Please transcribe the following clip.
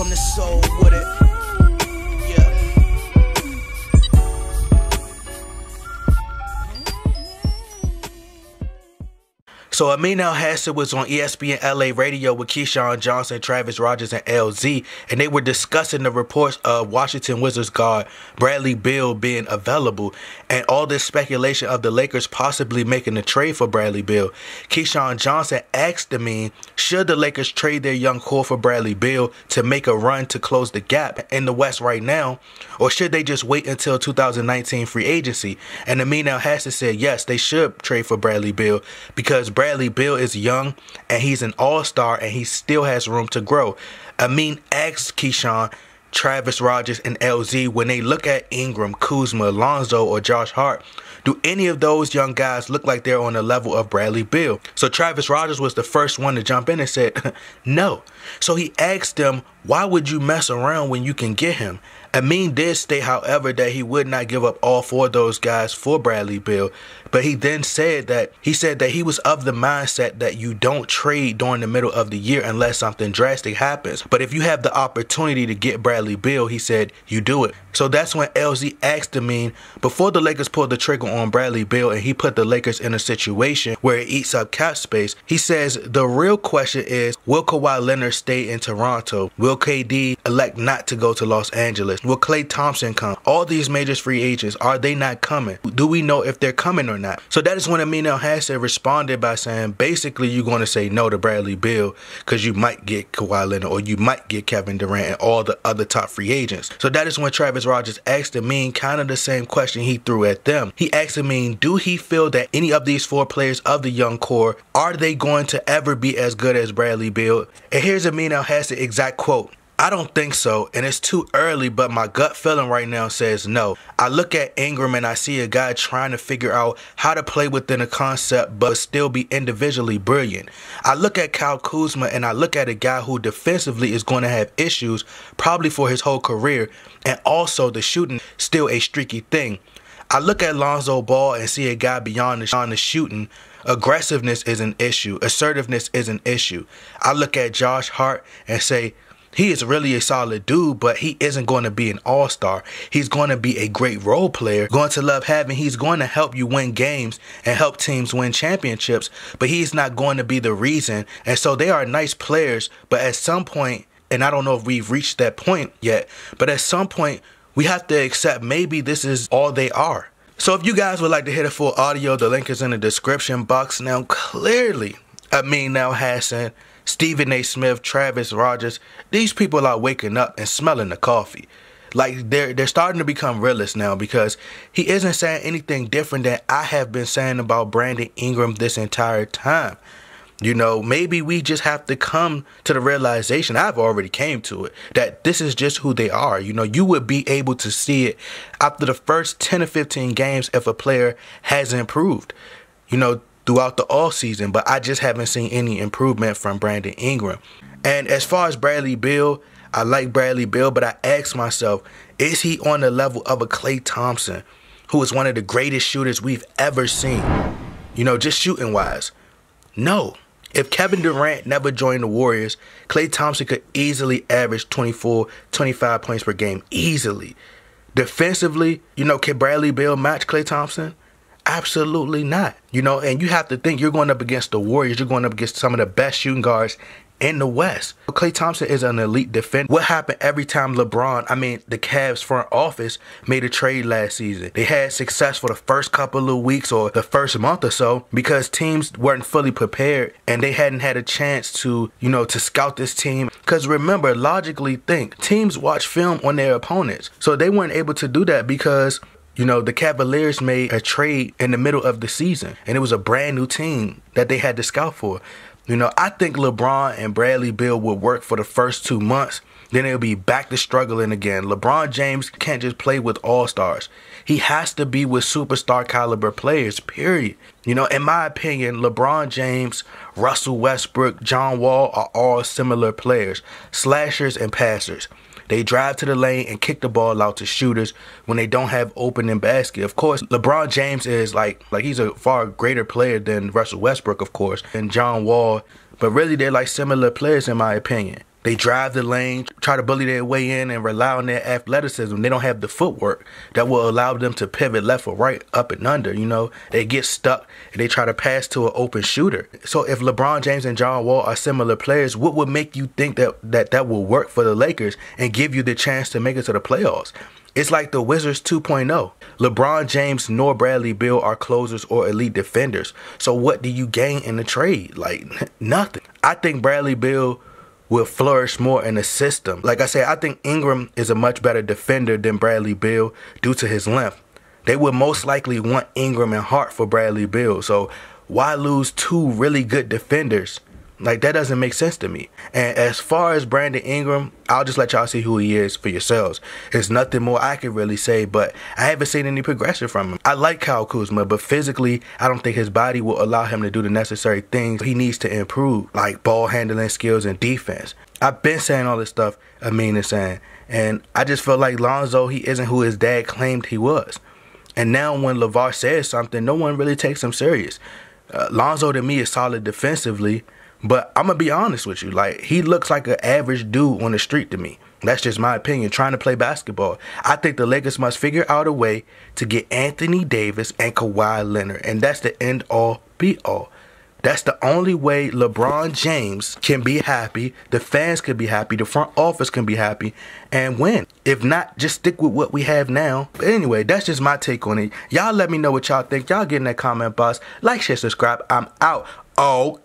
from the soul with it. Yeah. So Amin Elhassan was on ESPN LA radio with Keyshawn Johnson, Travis Rogers, and LZ, and they were discussing the reports of Washington Wizards guard Bradley Beal being available and all this speculation of the Lakers possibly making a trade for Bradley Beal. Keyshawn Johnson asked Amin, should the Lakers trade their young core for Bradley Beal to make a run to close the gap in the West right now, or should they just wait until 2019 free agency? And Amin Elhassan said yes, they should trade for Bradley Beal because Bradley Beal is young and he's an all-star and he still has room to grow. Amin asked Keyshawn, Travis Rogers, and LZ, when they look at Ingram, Kuzma, Lonzo, or Josh Hart, do any of those young guys look like they're on the level of Bradley Beal? So Travis Rogers was the first one to jump in and said, no. So he asked them, why would you mess around when you can get him? Amin did state, however, that he would not give up all four of those guys for Bradley Beal, but he then said that he was of the mindset that you don't trade during the middle of the year unless something drastic happens. But if you have the opportunity to get Bradley Beal, he said, you do it. So that's when LZ asked Amin, before the Lakers pulled the trigger on Bradley Beal and he put the Lakers in a situation where it eats up cap space, he says the real question is, will Kawhi Leonard stay in Toronto? Will KD elect not to go to Los Angeles? Will Klay Thompson come? All these major free agents, are they not coming? Do we know if they're coming or not? So that is when Amin Elhassan responded by saying, basically, you're going to say no to Bradley Beal because you might get Kawhi Leonard or you might get Kevin Durant and all the other top free agents. So that is when Travis Rogers asked Amin kind of the same question he threw at them. He asked Amin, do he feel that any of these four players of the young core, are they going to ever be as good as Bradley Beal? And here's Amin Elhassan's exact quote. I don't think so, and it's too early, but my gut feeling right now says no. I look at Ingram and I see a guy trying to figure out how to play within a concept but still be individually brilliant. I look at Kyle Kuzma and I look at a guy who defensively is going to have issues probably for his whole career, and also the shooting still a streaky thing. I look at Lonzo Ball and see a guy beyond the shooting. Aggressiveness is an issue. Assertiveness is an issue. I look at Josh Hart and say, he is really a solid dude, but he isn't going to be an all-star. He's going to be a great role player, going to love having. He's going to help you win games and help teams win championships, but he's not going to be the reason. And so they are nice players, but at some point, and I don't know if we've reached that point yet, but at some point, we have to accept maybe this is all they are. So if you guys would like to hear the full audio, the link is in the description box. Now, clearly, Amin Elhassan, Stephen A. Smith, Travis Rogers, these people are waking up and smelling the coffee. Like they're starting to become realists now because he isn't saying anything different than I have been saying about Brandon Ingram this entire time. You know, maybe we just have to come to the realization, I've already came to it, that this is just who they are. You know, you would be able to see it after the first 10 or 15 games if a player has improved, you know, throughout the all season, but I just haven't seen any improvement from Brandon Ingram. And as far as Bradley Beal, I like Bradley Beal, but I ask myself, is he on the level of a Klay Thompson, who is one of the greatest shooters we've ever seen? You know, just shooting wise. No. If Kevin Durant never joined the Warriors, Klay Thompson could easily average 24, 25 points per game. Easily. Defensively, you know, can Bradley Beal match Klay Thompson? Absolutely not. You know, and you have to think you're going up against the Warriors. You're going up against some of the best shooting guards in the West. Klay Thompson is an elite defender. What happened every time the Cavs front office made a trade last season? They had success for the first couple of weeks or the first month or so because teams weren't fully prepared and they hadn't had a chance to, you know, to scout this team. Because remember, logically think, teams watch film on their opponents. So they weren't able to do that because, you know, the Cavaliers made a trade in the middle of the season and it was a brand new team that they had to scout for. You know, I think LeBron and Bradley Beal would work for the first 2 months. Then they'll be back to struggling again. LeBron James can't just play with all-stars. He has to be with superstar caliber players, period. You know, in my opinion, LeBron James, Russell Westbrook, John Wall are all similar players, slashers and passers. They drive to the lane and kick the ball out to shooters when they don't have opening basket. Of course, LeBron James is like he's a far greater player than Russell Westbrook, of course, and John Wall. But really, they're like similar players in my opinion. They drive the lane, try to bully their way in, and rely on their athleticism. They don't have the footwork that will allow them to pivot left or right, up and under. They get stuck and they try to pass to an open shooter. So if LeBron James and John Wall are similar players, what would make you think that will work for the Lakers and give you the chance to make it to the playoffs? It's like the Wizards 2.0. LeBron James nor Bradley Beal are closers or elite defenders. So what do you gain in the trade? Like, nothing. I think Bradley Beal will flourish more in the system. Like I said, I think Ingram is a much better defender than Bradley Beal due to his length. They would most likely want Ingram and Hart for Bradley Beal. So why lose two really good defenders? Like, that doesn't make sense to me. And as far as Brandon Ingram, I'll just let y'all see who he is for yourselves. There's nothing more I can really say, but I haven't seen any progression from him. I like Kyle Kuzma, but physically, I don't think his body will allow him to do the necessary things he needs to improve, like ball handling skills and defense. I've been saying all this stuff Amin is saying, and I just feel like Lonzo, he isn't who his dad claimed he was. And now when LeVar says something, no one really takes him serious. Lonzo, to me, is solid defensively, but I'm going to be honest with you. Like, he looks like an average dude on the street to me. That's just my opinion, trying to play basketball. I think the Lakers must figure out a way to get Anthony Davis and Kawhi Leonard, and that's the end-all, be-all. That's the only way LeBron James can be happy, the fans can be happy, the front office can be happy, and win. If not, just stick with what we have now. But anyway, that's just my take on it. Y'all let me know what y'all think. Y'all get in that comment box. Like, share, subscribe. I'm out. Okay.